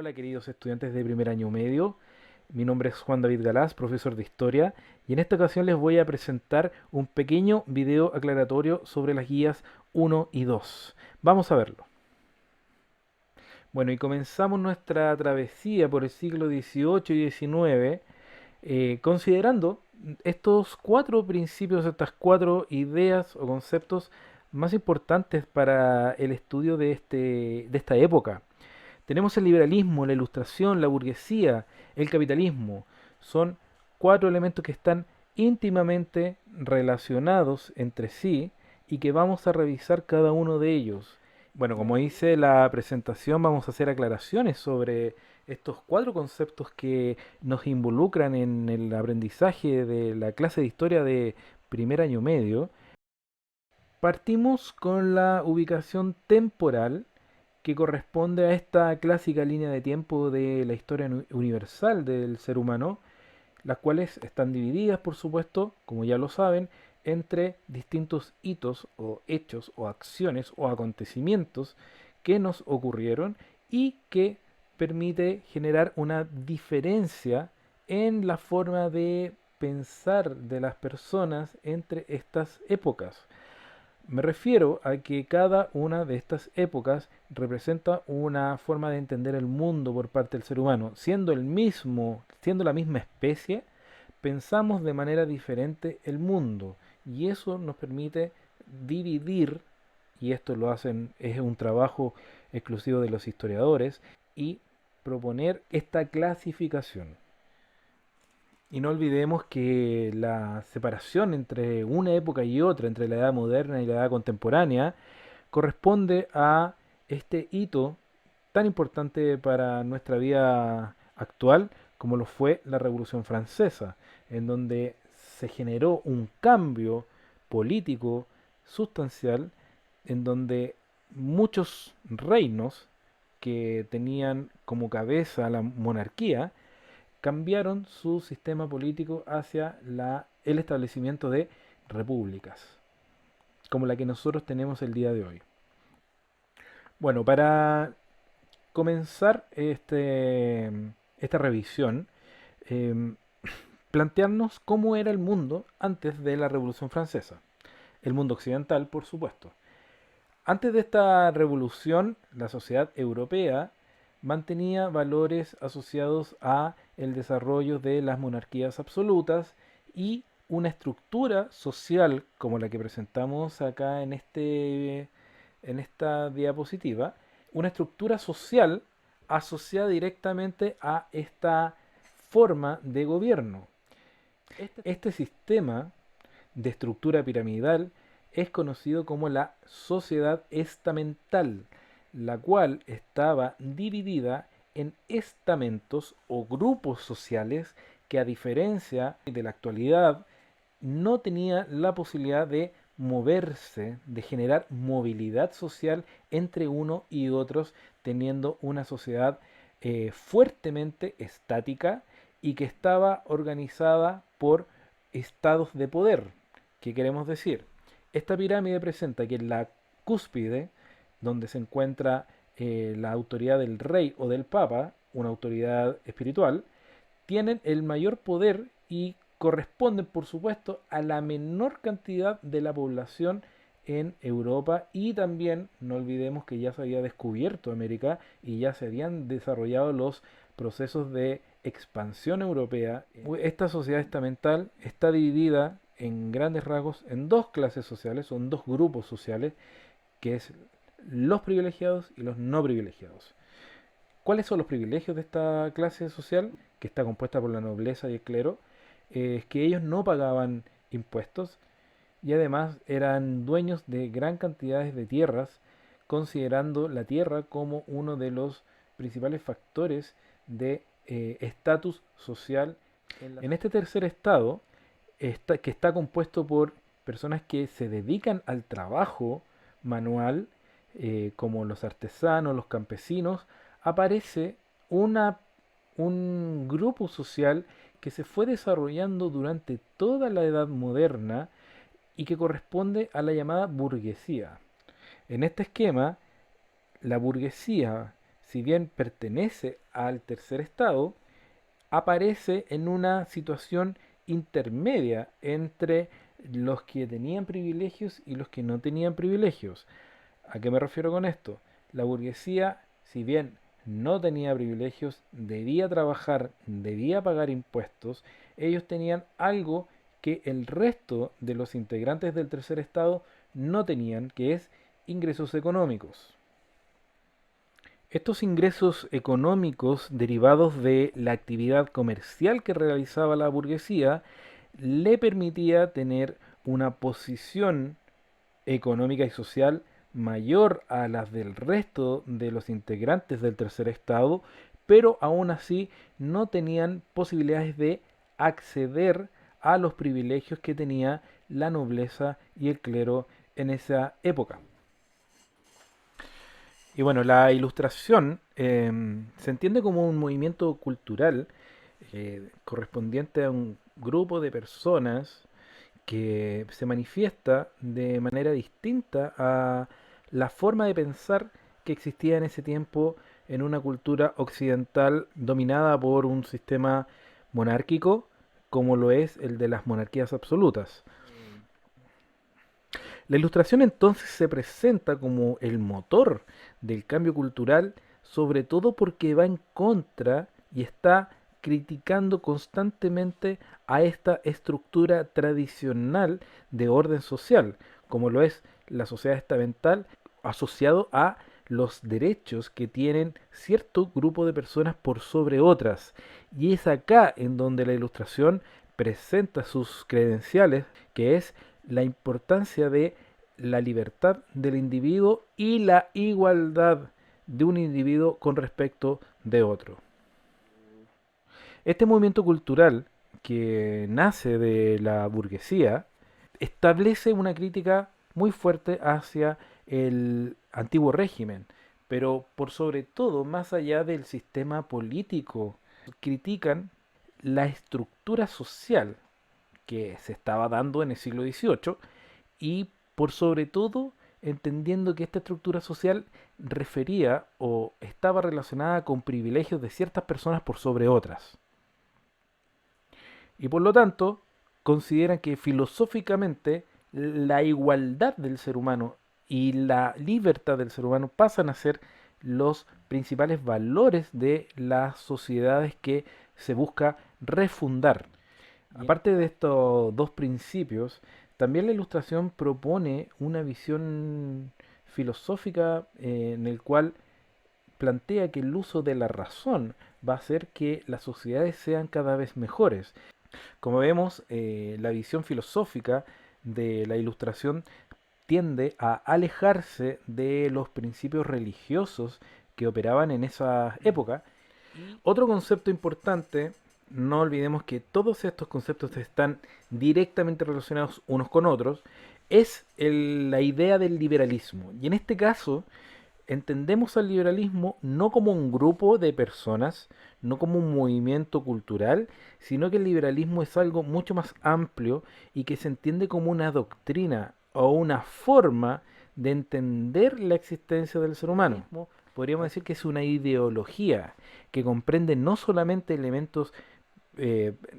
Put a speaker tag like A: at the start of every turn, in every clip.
A: Hola queridos estudiantes de primer año medio, mi nombre es Juan David Galás, profesor de historia, y en esta ocasión les voy a presentar un pequeño video aclaratorio sobre las guías 1 y 2. Vamos a verlo. Bueno, y comenzamos nuestra travesía por el siglo XVIII y XIX, considerando estos cuatro principios, estas cuatro ideas o conceptos más importantes para el estudio de esta época. Tenemos el liberalismo, la ilustración, la burguesía, el capitalismo. Son cuatro elementos que están íntimamente relacionados entre sí y que vamos a revisar cada uno de ellos. Bueno, como hice la presentación, vamos a hacer aclaraciones sobre estos cuatro conceptos que nos involucran en el aprendizaje de la clase de historia de primer año medio. Partimos con la ubicación temporal que corresponde a esta clásica línea de tiempo de la historia universal del ser humano, las cuales están divididas, por supuesto, como ya lo saben, entre distintos hitos o hechos o acciones o acontecimientos que nos ocurrieron y que permite generar una diferencia en la forma de pensar de las personas entre estas épocas. Me refiero a que cada una de estas épocas representa una forma de entender el mundo por parte del ser humano. Siendo el mismo, siendo la misma especie, pensamos de manera diferente el mundo. Y eso nos permite dividir, y esto lo hacen, es un trabajo exclusivo de los historiadores, y proponer esta clasificación. Y no olvidemos que la separación entre una época y otra, entre la edad moderna y la edad contemporánea, corresponde a este hito tan importante para nuestra vida actual como lo fue la Revolución Francesa, en donde se generó un cambio político sustancial, en donde muchos reinos que tenían como cabeza la monarquía, cambiaron su sistema político hacia el establecimiento de repúblicas, como la que nosotros tenemos el día de hoy. Bueno, para comenzar esta revisión, eh, plantearnos cómo era el mundo antes de la Revolución Francesa. El mundo occidental, por supuesto. Antes de esta revolución, la sociedad europea mantenía valores asociados a el desarrollo de las monarquías absolutas y una estructura social como la que presentamos acá en esta diapositiva, una estructura social asociada directamente a esta forma de gobierno. Este sistema de estructura piramidal es conocido como la sociedad estamental, la cual estaba dividida en estamentos o grupos sociales que, a diferencia de la actualidad, no tenía la posibilidad de moverse, de generar movilidad social entre uno y otros, teniendo una sociedad fuertemente estática y que estaba organizada por estados de poder. ¿Qué queremos decir? Esta pirámide presenta que en la cúspide, donde se encuentra la autoridad del rey o del papa, una autoridad espiritual, tienen el mayor poder y corresponden, por supuesto, a la menor cantidad de la población en Europa, y también no olvidemos que ya se había descubierto América y ya se habían desarrollado los procesos de expansión europea. Esta sociedad estamental está dividida en grandes rasgos en dos clases sociales o en dos grupos sociales, que es los privilegiados y los no privilegiados. ¿Cuáles son los privilegios de esta clase social, que está compuesta por la nobleza y el clero? Es que ellos no pagaban impuestos y además eran dueños de gran cantidades de tierras, considerando la tierra como uno de los principales factores de estatus social. En este tercer estado, que está compuesto por personas que se dedican al trabajo manual, como los artesanos, los campesinos, aparece una, un grupo social que se fue desarrollando durante toda la Edad Moderna y que corresponde a la llamada burguesía. En este esquema, la burguesía si bien pertenece al tercer estado, aparece en una situación intermedia entre los que tenían privilegios y los que no tenían privilegios. ¿A qué me refiero con esto? La burguesía, si bien no tenía privilegios, debía trabajar, debía pagar impuestos, ellos tenían algo que el resto de los integrantes del tercer estado no tenían, que es ingresos económicos. Estos ingresos económicos derivados de la actividad comercial que realizaba la burguesía le permitía tener una posición económica y social mayor a las del resto de los integrantes del tercer estado, pero aún así no tenían posibilidades de acceder a los privilegios que tenía la nobleza y el clero en esa época. Y bueno, la ilustración se entiende como un movimiento cultural correspondiente a un grupo de personas que se manifiesta de manera distinta a la forma de pensar que existía en ese tiempo en una cultura occidental dominada por un sistema monárquico como lo es el de las monarquías absolutas. La ilustración entonces se presenta como el motor del cambio cultural, sobre todo porque va en contra y está criticando constantemente a esta estructura tradicional de orden social, como lo es la sociedad estamental, asociado a los derechos que tienen cierto grupo de personas por sobre otras. Y es acá en donde la ilustración presenta sus credenciales, que es la importancia de la libertad del individuo y la igualdad de un individuo con respecto de otro. Este movimiento cultural que nace de la burguesía establece una crítica muy fuerte hacia el antiguo régimen, pero por sobre todo, más allá del sistema político, critican la estructura social que se estaba dando en el siglo XVIII y por sobre todo entendiendo que esta estructura social refería o estaba relacionada con privilegios de ciertas personas por sobre otras. Y por lo tanto, consideran que filosóficamente la igualdad del ser humano y la libertad del ser humano pasan a ser los principales valores de las sociedades que se busca refundar. Aparte de estos dos principios, también la ilustración propone una visión filosófica en el cual plantea que el uso de la razón va a hacer que las sociedades sean cada vez mejores. Como vemos, la visión filosófica de la ilustración tiende a alejarse de los principios religiosos que operaban en esa época. Otro concepto importante, no olvidemos que todos estos conceptos están directamente relacionados unos con otros, es la idea del liberalismo. Y en este caso, entendemos al liberalismo no como un grupo de personas, no como un movimiento cultural, sino que el liberalismo es algo mucho más amplio y que se entiende como una doctrina o una forma de entender la existencia del ser humano. Podríamos decir que es una ideología que comprende no solamente elementos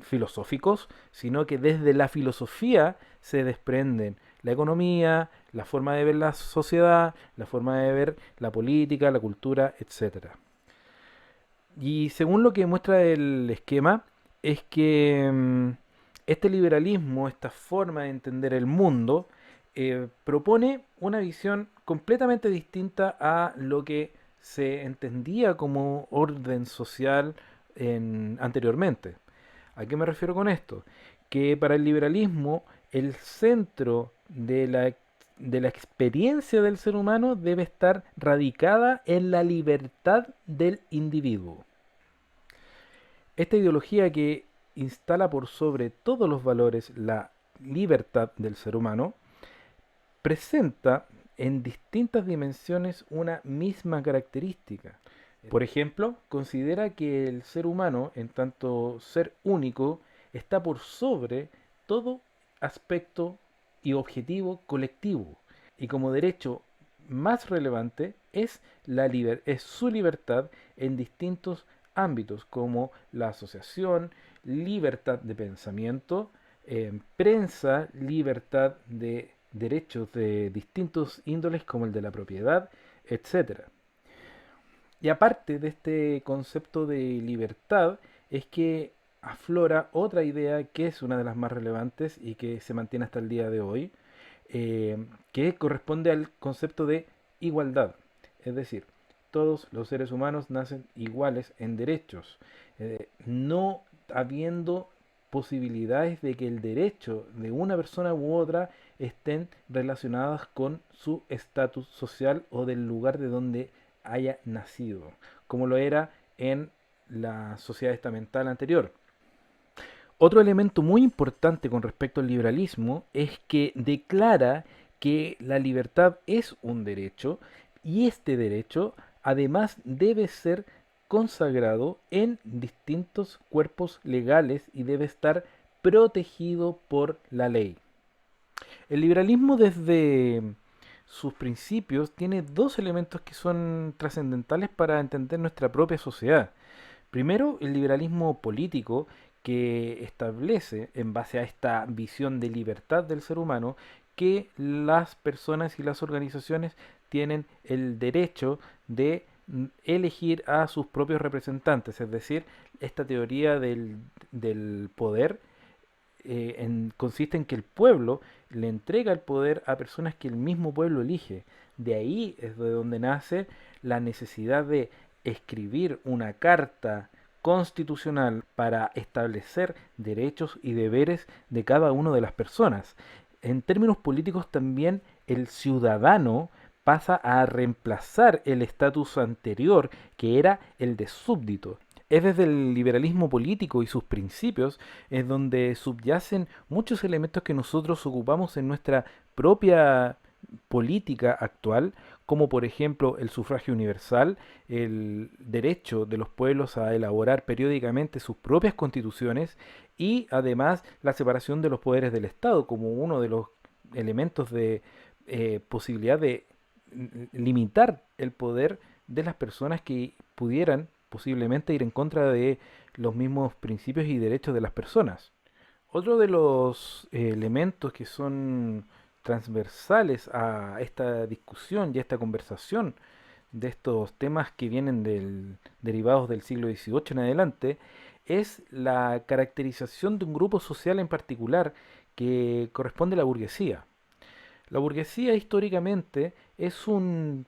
A: filosóficos, sino que desde la filosofía se desprenden la economía, la forma de ver la sociedad, la forma de ver la política, la cultura, etcétera. Y según lo que muestra el esquema, es que este liberalismo, esta forma de entender el mundo, propone una visión completamente distinta a lo que se entendía como orden social anteriormente. ¿A qué me refiero con esto? Que para el liberalismo el centro de la experiencia del ser humano debe estar radicada en la libertad del individuo. Esta ideología que instala por sobre todos los valores la libertad del ser humano, presenta en distintas dimensiones una misma característica. Por ejemplo, considera que el ser humano, en tanto ser único, está por sobre todo aspecto y objetivo colectivo. Y como derecho más relevante, es, es su libertad en distintos ámbitos, como la asociación, libertad de pensamiento, prensa, libertad de derechos de distintos índoles como el de la propiedad, etcétera. Y aparte de este concepto de libertad, es que aflora otra idea que es una de las más relevantes y que se mantiene hasta el día de hoy, que corresponde al concepto de igualdad. Es decir, todos los seres humanos nacen iguales en derechos, no habiendo posibilidades de que el derecho de una persona u otra estén relacionadas con su estatus social o del lugar de donde haya nacido, como lo era en la sociedad estamental anterior. Otro elemento muy importante con respecto al liberalismo es que declara que la libertad es un derecho y este derecho además debe ser consagrado en distintos cuerpos legales y debe estar protegido por la ley. El liberalismo desde sus principios tiene dos elementos que son trascendentales para entender nuestra propia sociedad. Primero, el liberalismo político que establece, en base a esta visión de libertad del ser humano, que las personas y las organizaciones tienen el derecho de elegir a sus propios representantes, es decir, esta teoría del poder consiste en que el pueblo le entrega el poder a personas que el mismo pueblo elige. De ahí es de donde nace la necesidad de escribir una carta constitucional para establecer derechos y deberes de cada una de las personas. En términos políticos también el ciudadano pasa a reemplazar el estatus anterior que era el de súbdito. Es desde el liberalismo político y sus principios es donde subyacen muchos elementos que nosotros ocupamos en nuestra propia política actual, como por ejemplo el sufragio universal, el derecho de los pueblos a elaborar periódicamente sus propias constituciones y además la separación de los poderes del Estado como uno de los elementos de posibilidad de limitar el poder de las personas que pudieran posiblemente ir en contra de los mismos principios y derechos de las personas. Otro de los elementos que son transversales a esta discusión y a esta conversación de estos temas que vienen derivados del siglo XVIII en adelante es la caracterización de un grupo social en particular que corresponde a la burguesía. La burguesía históricamente es un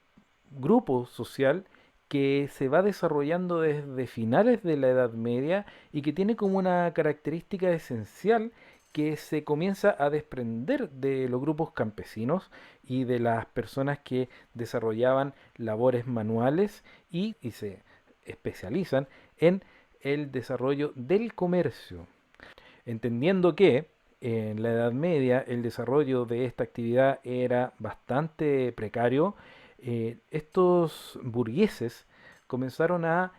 A: grupo social que se va desarrollando desde finales de la Edad Media y que tiene como una característica esencial que se comienza a desprender de los grupos campesinos y de las personas que desarrollaban labores manuales y se especializan en el desarrollo del comercio, entendiendo que en la Edad Media el desarrollo de esta actividad era bastante precario. Estos burgueses comenzaron a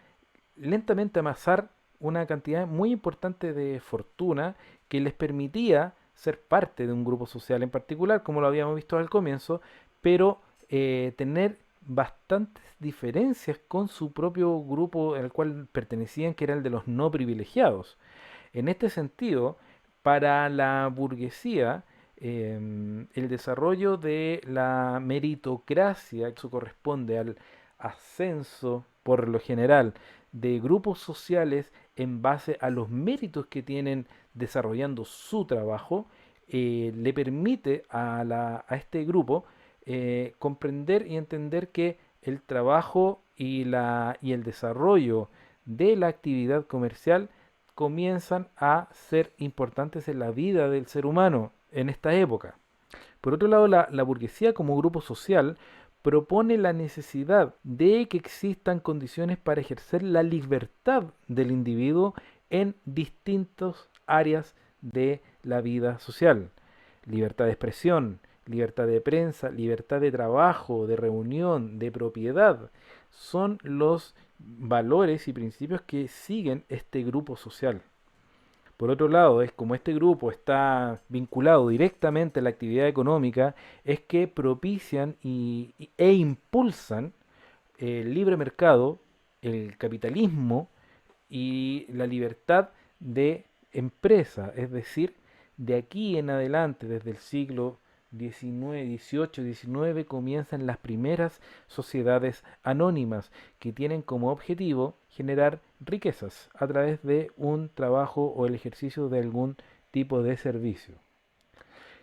A: lentamente amasar una cantidad muy importante de fortuna que les permitía ser parte de un grupo social en particular, como lo habíamos visto al comienzo, pero tener bastantes diferencias con su propio grupo al cual pertenecían, que era el de los no privilegiados. En este sentido, para la burguesía, el desarrollo de la meritocracia, que eso corresponde al ascenso, por lo general, de grupos sociales en base a los méritos que tienen desarrollando su trabajo, le permite a este grupo comprender y entender que el trabajo y el desarrollo de la actividad comercial comienzan a ser importantes en la vida del ser humano en esta época. Por otro lado, la burguesía como grupo social propone la necesidad de que existan condiciones para ejercer la libertad del individuo en distintas áreas de la vida social. Libertad de expresión, libertad de prensa, libertad de trabajo, de reunión, de propiedad. Son los valores y principios que siguen este grupo social. Por otro lado, es como este grupo está vinculado directamente a la actividad económica, es que propician e impulsan el libre mercado, el capitalismo y la libertad de empresa. Es decir, de aquí en adelante, desde el siglo XIX, XVIII, XIX, comienzan las primeras sociedades anónimas que tienen como objetivo generar riquezas a través de un trabajo o el ejercicio de algún tipo de servicio.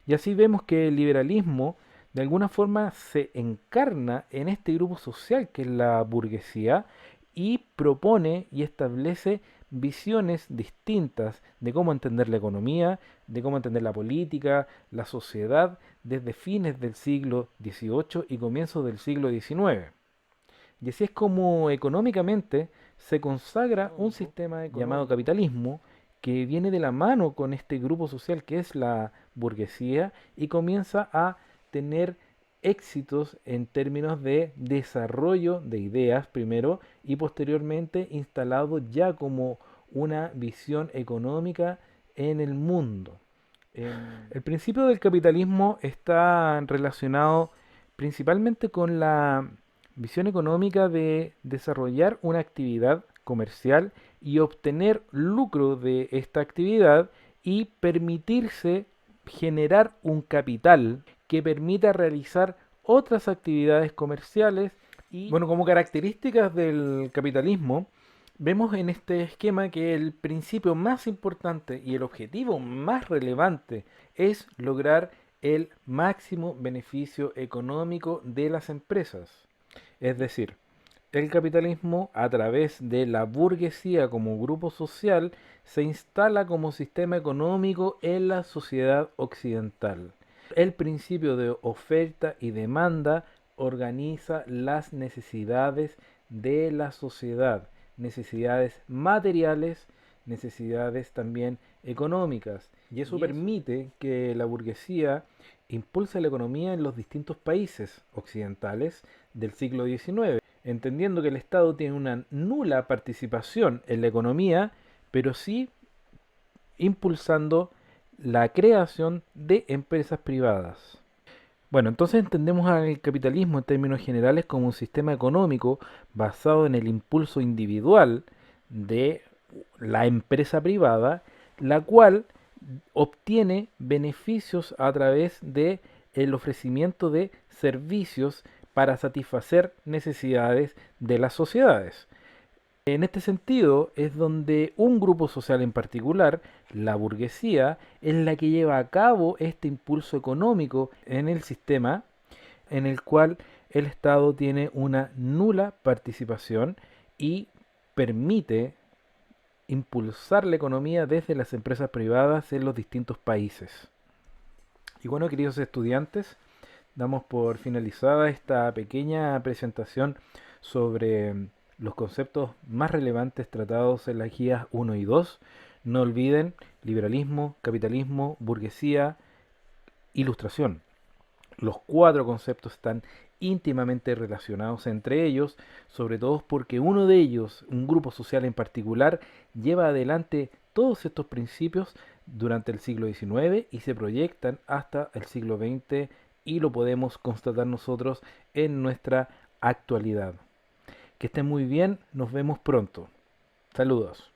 A: Y así vemos que el liberalismo de alguna forma se encarna en este grupo social que es la burguesía y propone y establece visiones distintas de cómo entender la economía, de cómo entender la política, la sociedad, desde fines del siglo XVIII y comienzos del siglo XIX. Y así es como económicamente se consagra un sistema llamado capitalismo que viene de la mano con este grupo social que es la burguesía y comienza a tener éxitos en términos de desarrollo de ideas primero y posteriormente instalado ya como una visión económica en el mundo. El principio del capitalismo está relacionado principalmente con la visión económica de desarrollar una actividad comercial y obtener lucro de esta actividad y permitirse generar un capital que permita realizar otras actividades comerciales y, bueno, como características del capitalismo, vemos en este esquema que el principio más importante y el objetivo más relevante es lograr el máximo beneficio económico de las empresas. Es decir, el capitalismo, a través de la burguesía como grupo social, se instala como sistema económico en la sociedad occidental. El principio de oferta y demanda organiza las necesidades de la sociedad, necesidades materiales, necesidades también económicas. Y eso permite que la burguesía impulse la economía en los distintos países occidentales del siglo XIX, entendiendo que el Estado tiene una nula participación en la economía, pero sí impulsando la creación de empresas privadas. Bueno, entonces entendemos al capitalismo en términos generales como un sistema económico basado en el impulso individual de la empresa privada, la cual obtiene beneficios a través de el ofrecimiento de servicios para satisfacer necesidades de las sociedades. En este sentido es donde un grupo social en particular, la burguesía, es la que lleva a cabo este impulso económico en el sistema en el cual el Estado tiene una nula participación y permite impulsar la economía desde las empresas privadas en los distintos países. Y bueno, queridos estudiantes, damos por finalizada esta pequeña presentación sobre los conceptos más relevantes tratados en las guías 1 y 2. No olviden liberalismo, capitalismo, burguesía, ilustración. Los cuatro conceptos están íntimamente relacionados entre ellos, sobre todo porque uno de ellos, un grupo social en particular, lleva adelante todos estos principios durante el siglo XIX y se proyectan hasta el siglo XX y lo podemos constatar nosotros en nuestra actualidad. Que estén muy bien, nos vemos pronto. Saludos.